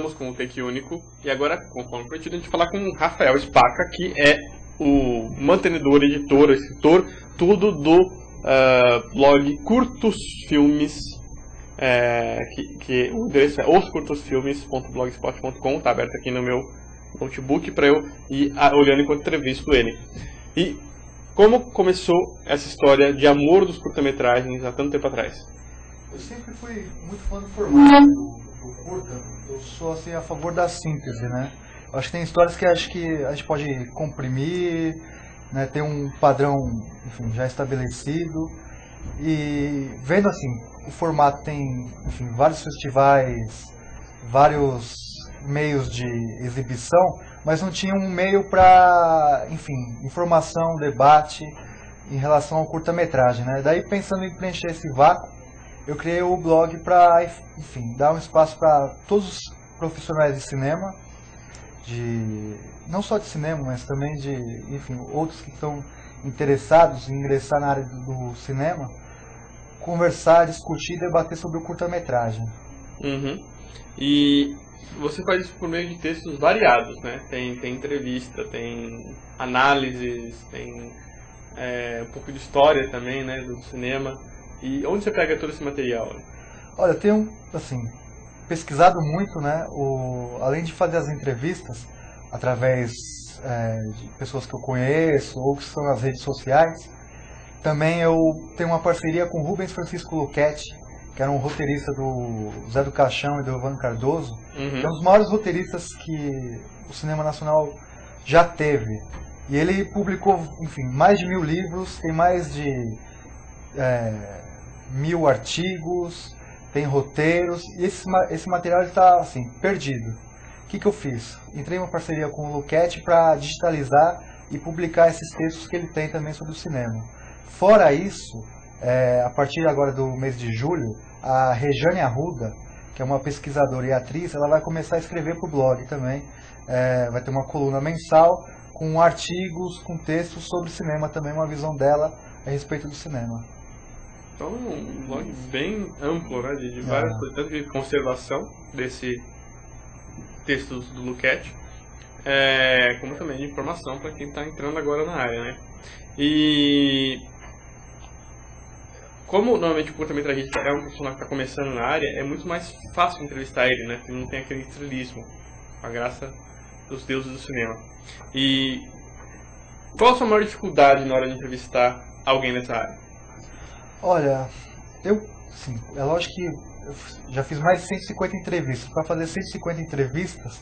Estamos com o Take Único e agora, conforme prometido, a gente vai falar com o Rafael Spaca, que é o mantenedor, editor, escritor, tudo do blog Curtos Filmes, que o endereço é oscurtosfilmes.blogspot.com, tá aberto aqui no meu notebook para eu ir olhando enquanto entrevisto ele. E como começou essa história de amor dos curta-metragens há tanto tempo atrás? Eu sempre fui muito fã do formato do curta. Eu sou assim a favor da síntese, né? Eu acho que tem histórias que acho que a gente pode comprimir, né? Tem um padrão, enfim, já estabelecido. E vendo assim, o formato tem, enfim, vários festivais, vários meios de exibição, mas não tinha um meio para, enfim, informação, debate em relação ao curta-metragem, né? Daí, pensando em preencher esse vácuo, eu criei o blog para, enfim, dar um espaço para todos os profissionais de cinema, não só de cinema, mas também de, enfim, outros que estão interessados em ingressar na área do cinema, conversar, discutir e debater sobre o curta-metragem. Uhum. E você faz isso por meio de textos variados, né? Tem entrevista, tem análises, tem um pouco de história também, né, do cinema. E onde você pega todo esse material? Olha, eu tenho, assim, pesquisado muito, né? Além de fazer as entrevistas através de pessoas que eu conheço ou que estão nas redes sociais, também eu tenho uma parceria com Rubens Francisco Luchetti, que era um roteirista do Zé do Caixão e do Evandro Cardoso, que é um dos maiores roteiristas que o cinema nacional já teve. E ele publicou, enfim, mais de 1000 livros, tem mais de 1000 artigos, tem roteiros, e esse material está assim, perdido. O que eu fiz? Entrei em uma parceria com o Luchetti para digitalizar e publicar esses textos que ele tem também sobre o cinema. Fora isso, a partir agora do mês de julho, a Rejane Arruda, que é uma pesquisadora e atriz, ela vai começar a escrever para o blog também. Vai ter uma coluna mensal com artigos, com textos sobre cinema também, uma visão dela a respeito do cinema. Então, um blog bem amplo, né, de várias coisas, tanto de conservação desse textos do Luchetti, como também de informação para quem está entrando agora na área, né? E como normalmente o curta-metragista é um profissional que está começando na área, é muito mais fácil entrevistar ele, né? Porque não tem aquele estrelismo, a graça dos deuses do cinema. E qual a sua maior dificuldade na hora de entrevistar alguém nessa área? Olha, sim, é lógico que eu já fiz mais de 150 entrevistas. Para fazer 150 entrevistas,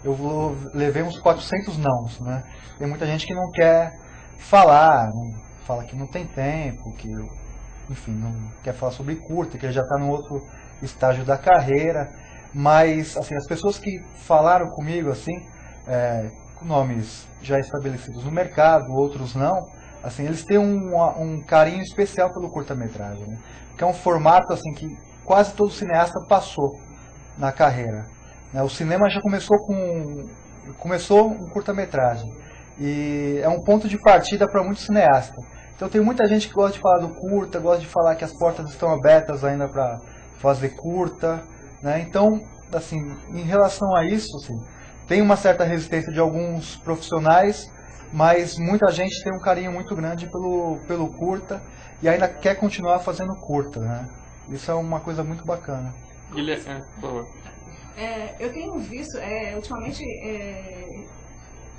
eu levei uns 400 nãos, né? Tem muita gente que não quer falar, fala que não tem tempo, que, enfim, não quer falar sobre curta, que ele já está num outro estágio da carreira. Mas, assim, as pessoas que falaram comigo, assim, com nomes já estabelecidos no mercado, outros não, assim, eles têm um carinho especial pelo curta-metragem, né? Que é um formato assim que quase todo cineasta passou na carreira, né? O cinema já começou um curta-metragem e é um ponto de partida para muitos cineastas. Então tem muita gente que gosta de falar do curta, gosta de falar que as portas estão abertas ainda para fazer curta, né? Então, assim, em relação a isso, assim, tem uma certa resistência de alguns profissionais, mas muita gente tem um carinho muito grande pelo curta e ainda quer continuar fazendo curta, né? Isso é uma coisa muito bacana. Guilherme, por favor. Eu tenho visto, ultimamente,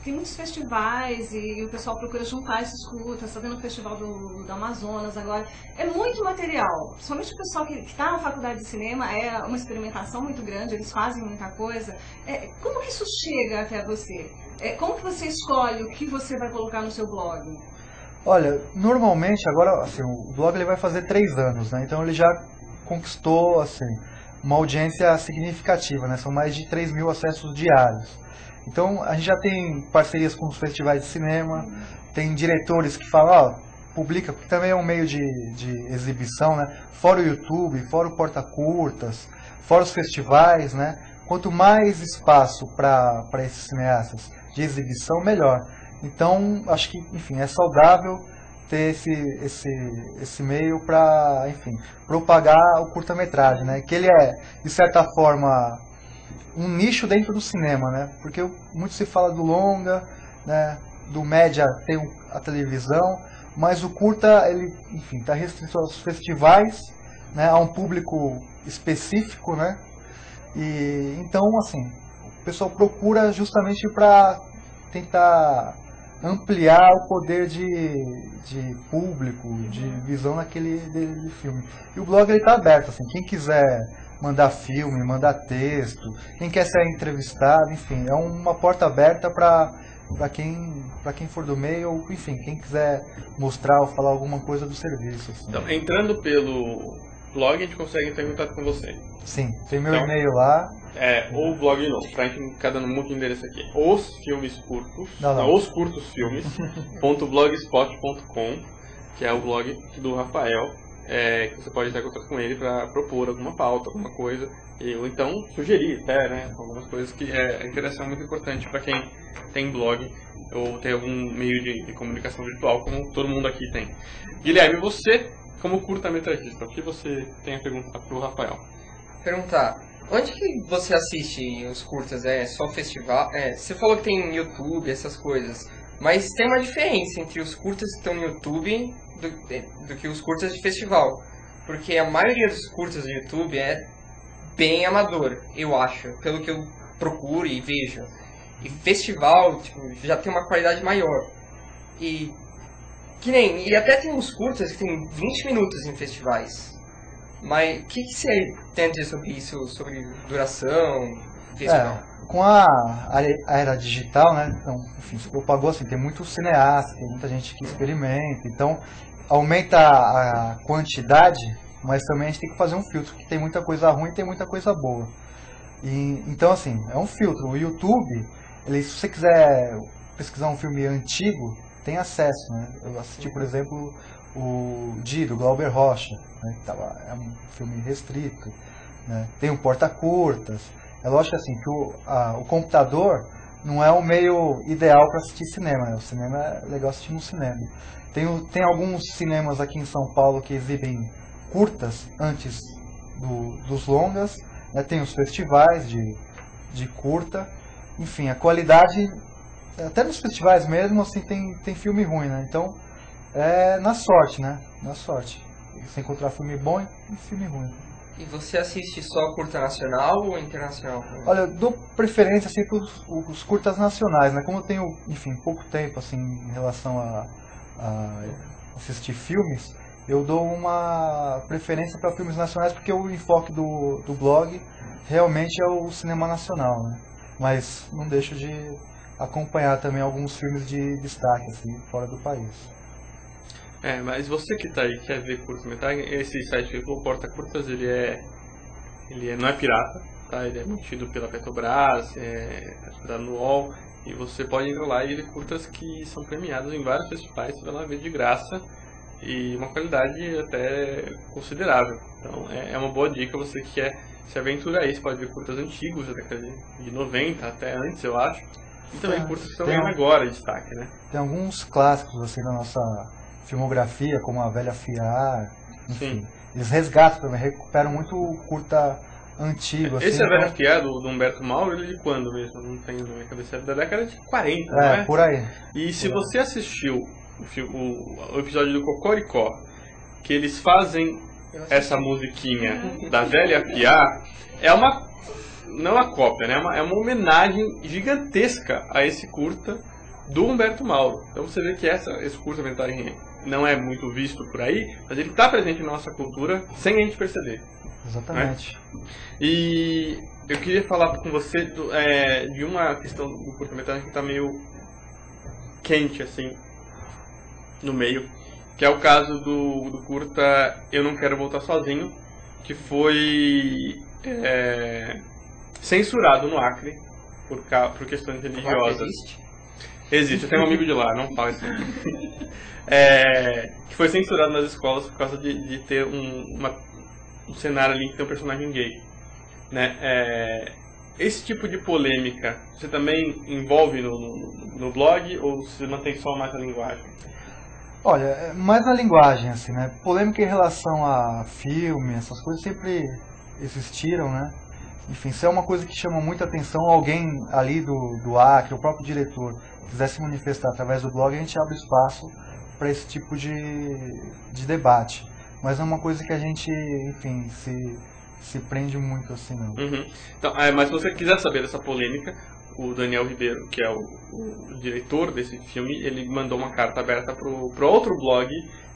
tem muitos festivais e o pessoal procura juntar esses curtas, está tendo o festival do Amazonas agora. É muito material, principalmente o pessoal que está na faculdade de cinema, é uma experimentação muito grande, eles fazem muita coisa. Como que isso chega até você? Como que você escolhe o que você vai colocar no seu blog? Olha, normalmente, agora, assim, o blog ele vai fazer 3 anos, né? Então ele já conquistou, assim, uma audiência significativa, né? São mais de 3.000 acessos diários. Então a gente já tem parcerias com os festivais de cinema, tem diretores que falam, publica, porque também é um meio de exibição, né? Fora o YouTube, fora o porta-curtas, fora os festivais, né? Quanto mais espaço para esses cineastas de exibição, melhor. Então, acho que, enfim, é saudável ter esse meio para, enfim, propagar o curta-metragem, né? Que ele é, de certa forma, um nicho dentro do cinema, né? Porque muito se fala do longa, né? Do média tem a televisão, mas o curta, ele, enfim, está restrito aos festivais, né? A um público específico, né? E então, assim, o pessoal procura justamente para tentar ampliar o poder de público, de visão naquele filme. E o blog está aberto, assim, quem quiser mandar filme, mandar texto, quem quer ser entrevistado, enfim, é uma porta aberta para quem for do meio, ou enfim, quem quiser mostrar ou falar alguma coisa do serviço. Assim. Então, entrando pelo blog, a gente consegue entrar em contato com você. Sim, tem meu e-mail lá. Ou o blog não, pra gente ficar dando muito endereço aqui. Os filmes curtos, não. Os curtos filmes, .blogspot.com, que é o blog do Rafael, que você pode entrar em contato com ele para propor alguma pauta, alguma coisa, ou então sugerir até, né, algumas coisas que é interação muito importante para quem tem blog ou tem algum meio de comunicação virtual, como todo mundo aqui tem. Guilherme, você, como curta-metragista, o que você tem a perguntar pro Rafael? Perguntar, onde que você assiste os curtas? É só festival? Você falou que tem YouTube, essas coisas, mas tem uma diferença entre os curtas que estão no YouTube do que os curtas de festival. Porque a maioria dos curtas do YouTube é bem amador, eu acho, pelo que eu procuro e vejo. E festival, tipo, já tem uma qualidade maior. E até tem uns curtas que tem 20 minutos em festivais. Mas o que você tem a dizer sobre isso, sobre duração, festival? Com a era digital, né? Então, enfim, se propagou assim, tem muito cineasta, tem muita gente que experimenta, então aumenta a quantidade, mas também a gente tem que fazer um filtro, que tem muita coisa ruim e tem muita coisa boa. Então, assim, é um filtro. O YouTube, se você quiser pesquisar um filme antigo, tem acesso, né? Eu assisti, por exemplo, o do Glauber Rocha, né? É um filme restrito, né? Tem o Porta-Curtas. É lógico assim, que o computador não é o meio ideal para assistir cinema, né? O cinema é legal assistir no cinema. Tem alguns cinemas aqui em São Paulo que exibem curtas antes dos longas, né? Tem os festivais de curta, enfim, a qualidade, até nos festivais mesmo, assim, tem filme ruim, né? Então, é na sorte, né? Na sorte. Você encontrar filme bom e filme ruim. E você assiste só curta nacional ou internacional? Olha, eu dou preferência assim, para os curtas nacionais, né? Como eu tenho, enfim, pouco tempo assim, em relação a assistir filmes, eu dou uma preferência para filmes nacionais porque o enfoque do blog realmente é o cinema nacional, né? Mas não deixo de acompanhar também alguns filmes de destaque, assim, fora do país. Mas você que tá aí, quer ver curta-metragem, esse site, o Porta Curtas, ele não é pirata, tá? Ele é mantido pela Petrobras, da UOL, e você pode entrar lá e ver curtas que são premiados em vários festivais, você vai lá ver de graça, e uma qualidade até considerável. Então é uma boa dica, você que quer se aventurar aí, você pode ver curtas antigos, da década de 90, até antes, eu acho, e também curtas que estão ganhando agora destaque, né? Tem alguns clássicos, assim, da nossa filmografia, como A Velha Fiar, enfim. Sim. Eles resgatam também, recuperam muito curta antigo. Esse assim, A Velha Fiar, do Humberto Mauro, ele é de quando mesmo? Não tenho na minha cabeça, é da década de 40, não é? Por aí. E se você assistiu o episódio do Cocoricó, que eles fazem essa musiquinha da Velha Fiar, não é uma cópia, né? É uma homenagem gigantesca a esse curta do Humberto Mauro. Então você vê que esse curta-metragem não é muito visto por aí, mas ele está presente na nossa cultura sem a gente perceber. Exatamente. Né? E eu queria falar com você de uma questão do curta-metragem que está meio quente, assim, no meio, que é o caso do curta Eu Não Quero Voltar Sozinho, que foi censurado no Acre por questões religiosas. Existe, eu tenho um amigo de lá, não fala isso. Que foi censurado nas escolas por causa de ter um cenário ali que tem um personagem gay, né? Esse tipo de polêmica, você também envolve no blog ou você mantém só mais a linguagem? Olha, mais na linguagem, assim, né? Polêmica em relação a filme, essas coisas sempre existiram, né? enfim, se é uma coisa que chama muita atenção, alguém ali do Acre, o próprio diretor, quiser se manifestar através do blog, a gente abre espaço para esse tipo de debate. Mas não é uma coisa que a gente, enfim, se prende muito assim, não. Uhum. Então, mas se você quiser saber dessa polêmica, o Daniel Ribeiro, que é o diretor desse filme, ele mandou uma carta aberta pro outro blog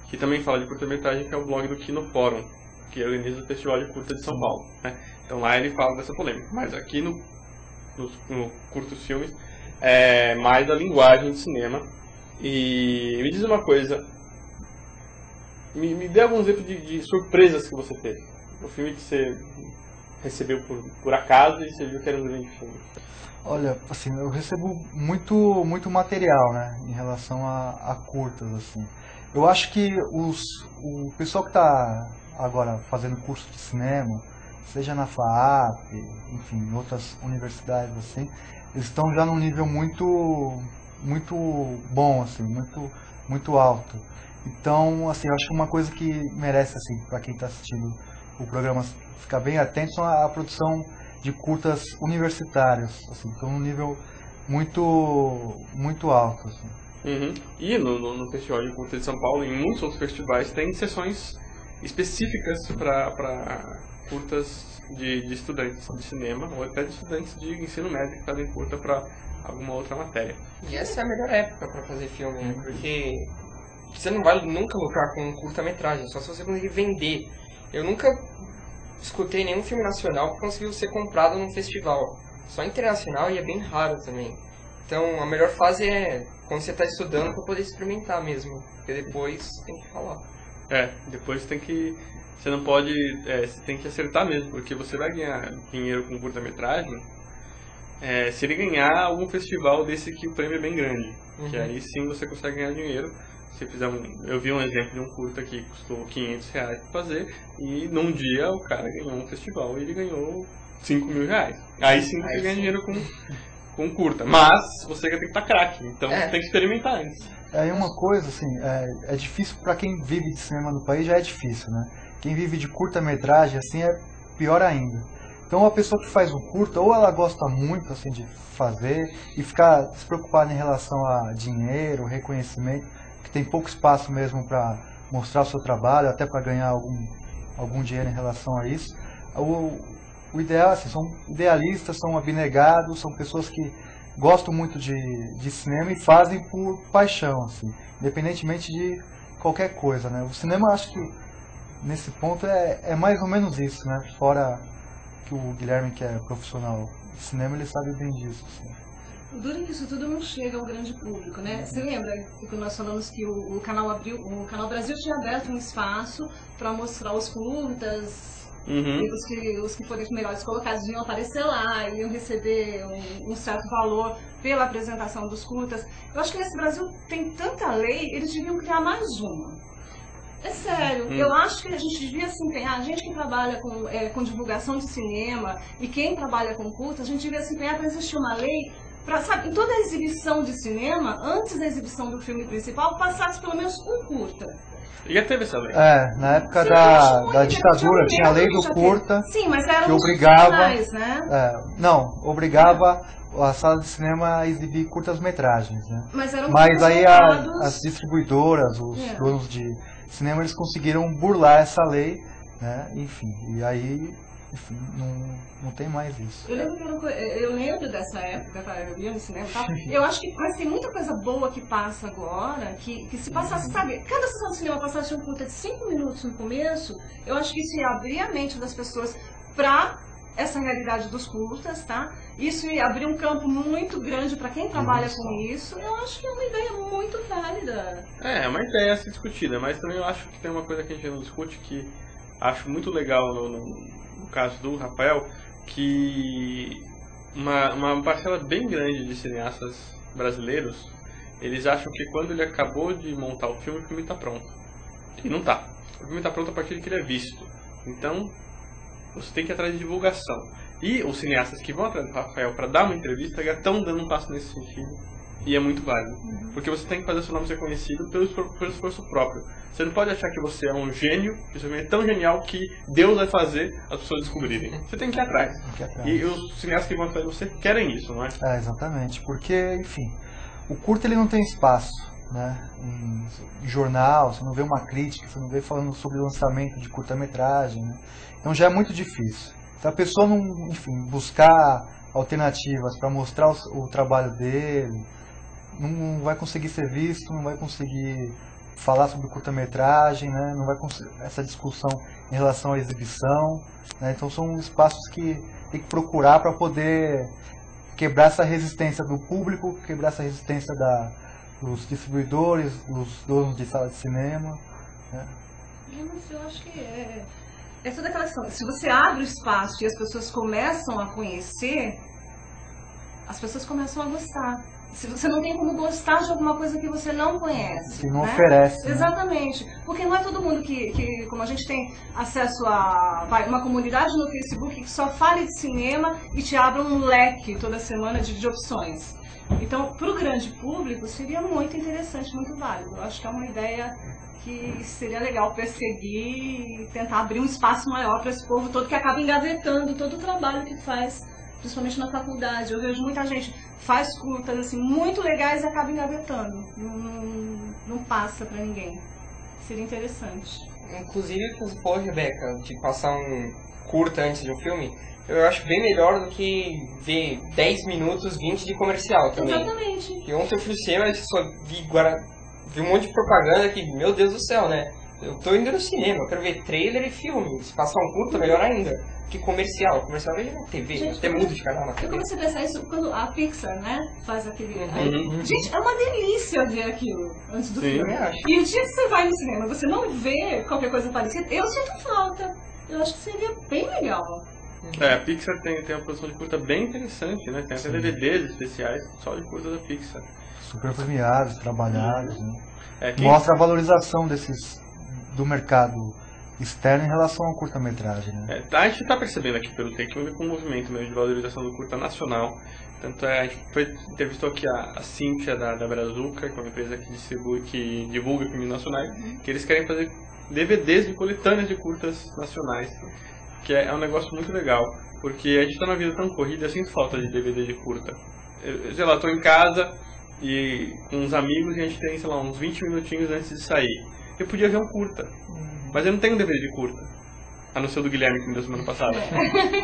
que também fala de curta-metragem, que é o blog do Kinofórum, que organiza o Festival de Curta de São Paulo, né? Então lá ele fala dessa polêmica. Mas aqui no Curtos Filmes é mais a linguagem de cinema. E me diz uma coisa, me dê alguns exemplos de surpresas que você teve. O filme que você recebeu por acaso e você viu que era um grande filme. Olha, assim, eu recebo muito material, né, em relação a curtas, assim. Eu acho que o pessoal que está agora fazendo curso de cinema, seja na FAAP, enfim, em outras universidades, assim, eles estão já num nível muito bom, assim, muito alto. Então, assim, eu acho que uma coisa que merece, assim, para quem está assistindo o programa ficar bem atento são a produção de curtas universitárias, assim, estão num nível muito alto, assim. Uhum. E no Festival de Curta de São Paulo, em muitos outros festivais, tem sessões específicas para curtas de estudantes de cinema ou até de estudantes de ensino médio que fazem curta para alguma outra matéria. E essa é a melhor época para fazer filme, né? Porque você não vai nunca lucrar com curta-metragem, só se você conseguir vender. Eu nunca escutei nenhum filme nacional que conseguiu ser comprado num festival. Só internacional e é bem raro também. Então a melhor fase é quando você está estudando para poder experimentar mesmo. Porque depois tem que falar. Depois tem que... Você não pode... você tem que acertar mesmo, porque você vai ganhar dinheiro com curta-metragem se ele ganhar algum festival desse que o prêmio é bem grande. Que aí sim você consegue ganhar dinheiro. Se fizer eu vi um exemplo de um curta que custou R$500 para fazer e num dia o cara ganhou um festival e ele ganhou R$5.000. Aí sim você ganha dinheiro com curta. Mas você tem que estar craque, então você tem que experimentar antes. É uma coisa, assim, é difícil para quem vive de cinema no país, já é difícil, né? Quem vive de curta-metragem, assim, é pior ainda. Então, a pessoa que faz um curta, ou ela gosta muito, assim, de fazer e ficar despreocupada em relação a dinheiro, reconhecimento, que tem pouco espaço mesmo para mostrar o seu trabalho, até para ganhar algum dinheiro em relação a isso. O ideal, assim, são idealistas, são abnegados, são pessoas que gostam muito de cinema e fazem por paixão, assim, independentemente de qualquer coisa, né? O cinema, acho que nesse ponto é mais ou menos isso, né? Fora que o Guilherme, que é profissional de cinema, ele sabe bem disso, assim. O duro é que isso tudo não chega ao grande público, né? Você lembra que nós falamos que o Canal Brasil tinha aberto um espaço para mostrar os curtas, e os que forem os melhores colocados iam aparecer lá, iam receber um certo valor pela apresentação dos curtas. Eu acho que nesse Brasil tem tanta lei, eles deviam criar mais uma. É sério, eu acho que a gente devia se empenhar, a gente que trabalha com divulgação de cinema e quem trabalha com curtas, a gente devia se empenhar para existir uma lei para, sabe, em toda a exibição de cinema, antes da exibição do filme principal, passasse pelo menos um curta. E já teve essa lei? Na época da ditadura tinha a lei do curta. Sim, mas era que obrigava, né? Obrigava a sala de cinema a exibir curtas-metragens, né? Mas aí as distribuidoras, os donos de cinema, eles conseguiram burlar essa lei, né? Enfim, e aí, enfim, não tem mais isso. Eu lembro dessa época, tá? Eu ia no cinema e tal. Eu acho que, mas tem muita coisa boa que passa agora, que se passasse, sabe, cada sessão de cinema passasse um curta de 5 minutos no começo, eu acho que isso ia abrir a mente das pessoas para essa realidade dos curtas, tá? Isso ia abrir um campo muito grande para quem trabalha com isso. Eu acho que é uma ideia muito válida. É uma ideia a ser discutida, mas também eu acho que tem uma coisa que a gente não discute que acho muito legal no caso do Rafael, que uma parcela bem grande de cineastas brasileiros, eles acham que quando ele acabou de montar o filme está pronto. E não tá. O filme está pronto a partir de que ele é visto. Então, você tem que ir atrás de divulgação. E os cineastas que vão atrás do Rafael para dar uma entrevista já estão dando um passo nesse sentido E é muito válido. Porque você tem que fazer seu nome ser conhecido pelo esforço próprio. Você não pode achar que você é um gênio, que você é tão genial que Deus vai fazer as pessoas descobrirem. Você tem que ir atrás. E os cineastas que vão atrás de você querem isso, não é? Exatamente. Porque, enfim, o curta ele não tem espaço, né? Em jornal, você não vê uma crítica, você não vê falando sobre o lançamento de curta-metragem, né? Então já é muito difícil. Se a pessoa não, enfim, buscar alternativas para mostrar o trabalho dele, não vai conseguir ser visto, não vai conseguir falar sobre curta-metragem, né? Não vai conseguir essa discussão em relação à exibição, né? Então são espaços que tem que procurar para poder quebrar essa resistência do público, quebrar essa resistência dos distribuidores, dos donos de sala de cinema, né? Eu acho que é toda aquela questão. Se você abre o espaço e as pessoas começam a conhecer, as pessoas começam a gostar. Se você não tem como gostar de alguma coisa que você não conhece. Que não né? oferece. Né? Exatamente. Porque não é todo mundo que, como a gente tem acesso a uma comunidade no Facebook que só fale de cinema e te abre um leque toda semana de opções. Então, para o grande público, seria muito interessante, muito válido. Eu acho que é uma ideia que seria legal perseguir e tentar abrir um espaço maior para esse povo todo que acaba engavetando todo o trabalho que faz, principalmente na faculdade. Eu vejo muita gente faz curtas assim, muito legais e acaba engavetando. Não passa para ninguém. Seria interessante. Inclusive, o que você falou, Rebeca, de passar um curta antes de um filme, eu acho bem melhor do que ver 10 minutos, 20 de comercial também. Exatamente. E ontem eu fui no cinema e só vi um monte de propaganda que, meu Deus do céu, né? Eu tô indo no cinema, eu quero ver trailer e filme. Se passar um curta, melhor ainda. Que comercial. Comercial veja na TV, Gente, até mudo de canal na Eu TV. comecei a pensar isso quando a Pixar, né, faz aquele... Gente, é uma delícia ver aquilo antes do Sim, filme. eu acho. E o dia que você vai no cinema, você não vê qualquer coisa parecida, eu sinto falta. Eu acho que seria bem legal. A Pixar tem uma produção de curta bem interessante, né? Tem até DVDs especiais só de curta da Pixar. Super premiados, trabalhados, né? Quem... Mostra a valorização do mercado externo em relação ao curta-metragem, né? A gente está percebendo aqui pelo Take com um movimento mesmo de valorização do curta nacional. Tanto a gente entrevistou aqui a Cíntia da Brazuca, que é uma empresa que divulga filmes nacionais, que eles querem fazer DVDs de coletâneas de curtas nacionais, que é um negócio muito legal, porque a gente está numa vida tão corrida, eu sinto falta de DVD de curta. Sei lá, estou em casa e com uns amigos e a gente tem, sei lá, uns 20 minutinhos antes de sair. Eu podia ver um curta, mas eu não tenho um DVD de curta, a não ser o do Guilherme que me deu semana passada.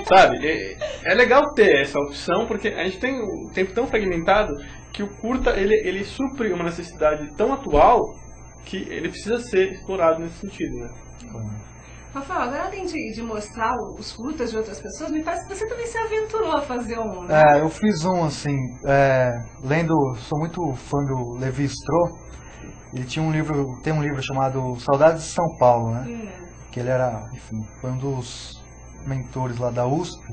Sabe? É legal ter essa opção, porque a gente tem um tempo tão fragmentado que o curta ele supre uma necessidade tão atual que ele precisa ser explorado nesse sentido, né? Rafael, agora além de mostrar os curtas de outras pessoas, me parece que você também se aventurou a fazer um, né? Eu fiz um, assim, sou muito fã do Levi Strauss. Ele tem um livro chamado Saudades de São Paulo, né? Que ele era, enfim, foi um dos mentores lá da USP.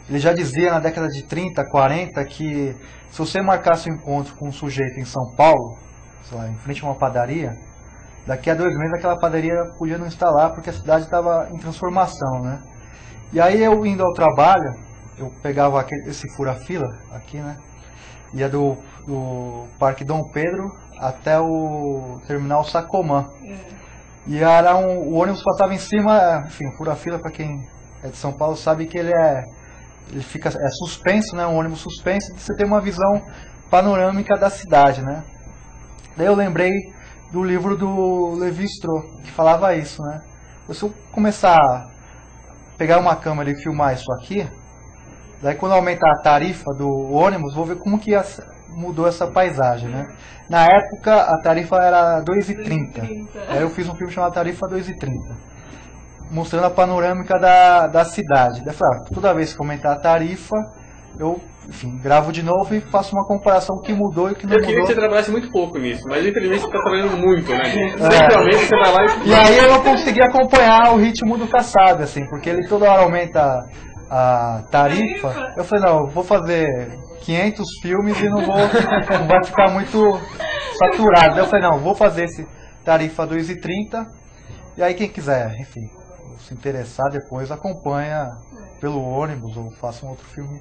Ele já dizia na década de 30, 40, que se você marcasse um encontro com um sujeito em São Paulo, sei lá, em frente a uma padaria, daqui a 2 meses aquela padaria podia não estar lá porque a cidade estava em transformação, né? E aí eu indo ao trabalho, eu pegava esse fura-fila aqui, né? Ia do Parque Dom Pedro até o terminal Sacomã. E era o ônibus passava em cima, enfim, o fura-fila, para quem é de São Paulo sabe que ele fica suspenso, né? Um ônibus suspenso, e você tem uma visão panorâmica da cidade, né? Daí eu lembrei do livro do Levi Strauss, que falava isso, né? Se eu começar a pegar uma câmera e filmar isso aqui, daí quando aumentar a tarifa do ônibus, vou ver como que mudou essa paisagem, né? Na época a tarifa era 2,30. Aí eu fiz um filme chamado Tarifa 2,30, mostrando a panorâmica da cidade. Daí eu falei, toda vez que aumentar a tarifa, eu, enfim, gravo de novo e faço uma comparação do que mudou e o que não mudou. Eu queria que você trabalhasse muito pouco nisso, mas infelizmente você está trabalhando muito, né? Sempre você vai lá e aí eu não consegui acompanhar o ritmo do Kassab, assim, porque ele toda hora aumenta a tarifa. Eu falei, não, eu vou fazer 500 filmes e não vai ficar muito saturado. Eu falei, não, vou fazer esse Tarifa 2,30, e aí quem quiser, enfim, se interessar depois acompanha pelo ônibus ou faça um outro filme.